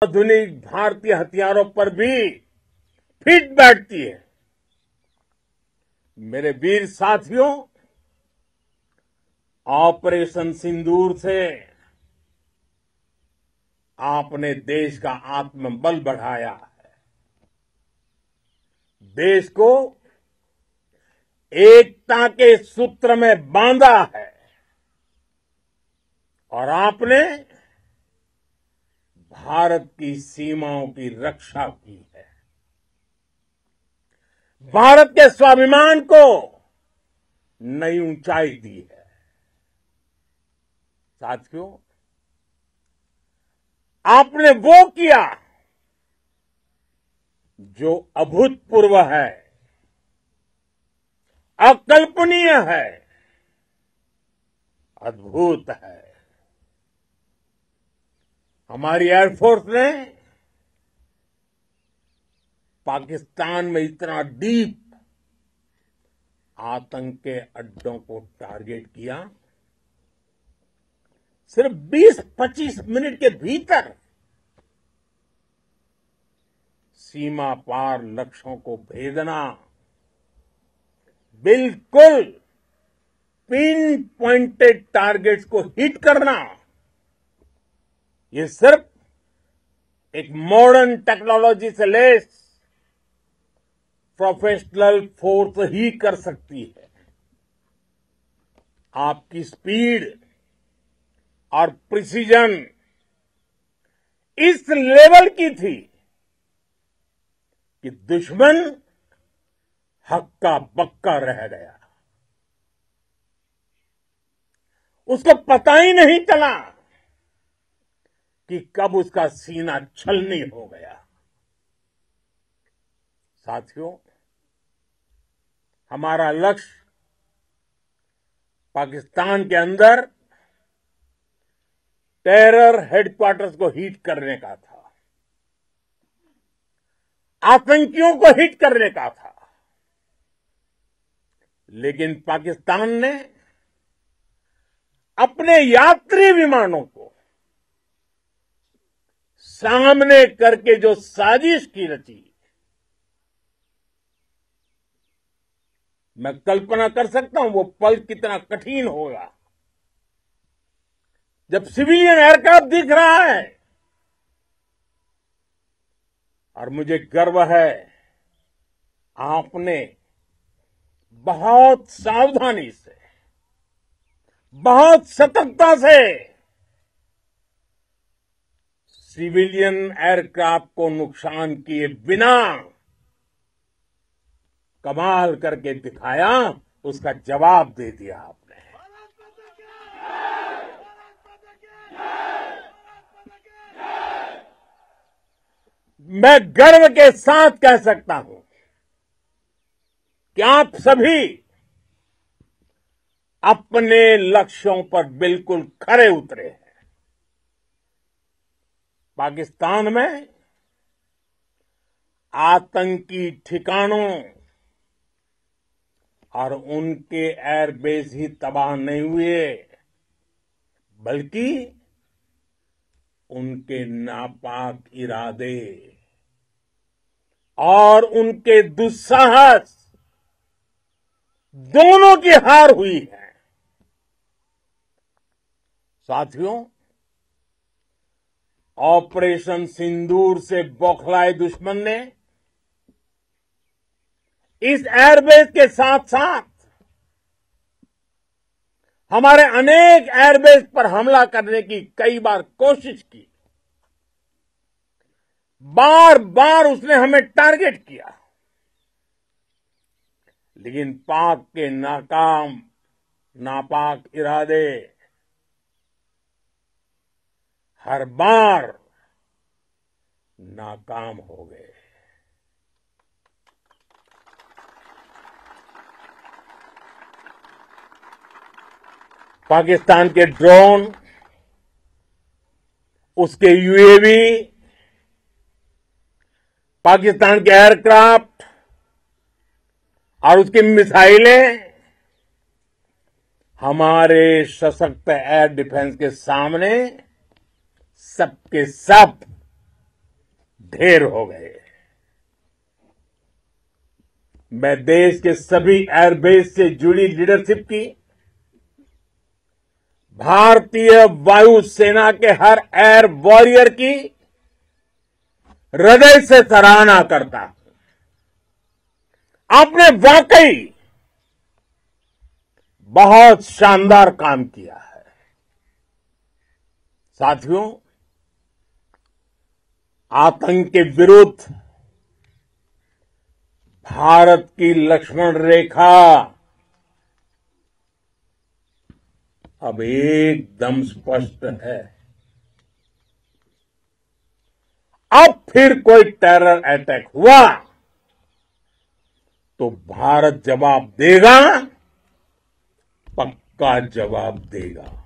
आधुनिक भारतीय हथियारों पर भी फिट बैठती है। मेरे वीर साथियों, ऑपरेशन सिंदूर से आपने देश का आत्मबल बढ़ाया है, देश को एकता के सूत्र में बांधा है और आपने भारत की सीमाओं की रक्षा की है। भारत के स्वाभिमान को नई ऊंचाई दी है। साथियों, आपने वो किया जो अभूतपूर्व है, अकल्पनीय है, अद्भुत है। हमारी एयरफोर्स ने पाकिस्तान में इतना डीप आतंक के अड्डों को टारगेट किया, सिर्फ 20-25 मिनट के भीतर सीमा पार लक्ष्यों को भेदना, बिल्कुल पिन पॉइंटेड टारगेट्स को हिट करना, ये सिर्फ एक मॉडर्न टेक्नोलॉजी से लैस प्रोफेशनल फोर्स ही कर सकती है। आपकी स्पीड और प्रिसीजन इस लेवल की थी कि दुश्मन हक्का बक्का रह गया। उसको पता ही नहीं चला कि कब उसका सीना छलनी हो गया। साथियों, हमारा लक्ष्य पाकिस्तान के अंदर टेरर हेडक्वार्टर्स को हिट करने का था, आतंकियों को हिट करने का था, लेकिन पाकिस्तान ने अपने यात्री विमानों को सामने करके जो साजिश की रची, मैं कल्पना कर सकता हूं वो पल कितना कठिन होगा जब सिविलियन एयरक्राफ्ट दिख रहा है। और मुझे गर्व है, आपने बहुत सावधानी से, बहुत सतर्कता से सिविलियन एयरक्राफ्ट को नुकसान किए बिना कमाल करके दिखाया, उसका जवाब दे दिया आपने। मैं गर्व के साथ कह सकता हूं कि आप सभी अपने लक्ष्यों पर बिल्कुल खरे उतरे हैं। पाकिस्तान में आतंकी ठिकानों और उनके एयरबेस ही तबाह नहीं हुए, बल्कि उनके नापाक इरादे और उनके दुस्साहस दोनों की हार हुई है। साथियों, ऑपरेशन सिंदूर से बौखलाए दुश्मन ने इस एयरबेस के साथ साथ हमारे अनेक एयरबेस पर हमला करने की कई बार कोशिश की। बार बार उसने हमें टारगेट किया, लेकिन पाक के नापाक इरादे हर बार नाकाम हो गए। पाकिस्तान के ड्रोन, उसके यूएवी, पाकिस्तान के एयरक्राफ्ट और उसकी मिसाइलें हमारे सशक्त एयर डिफेंस के सामने सबके सब ढेर हो गए। मैं देश के सभी एयरबेस से जुड़ी लीडरशिप की, भारतीय वायुसेना के हर एयर वॉरियर की हृदय से सराहना करता हूं। आपने वाकई बहुत शानदार काम किया है। साथियों, आतंक के विरुद्ध भारत की लक्ष्मण रेखा अब एकदम स्पष्ट है। अब फिर कोई टेरर अटैक हुआ तो भारत जवाब देगा, पक्का जवाब देगा।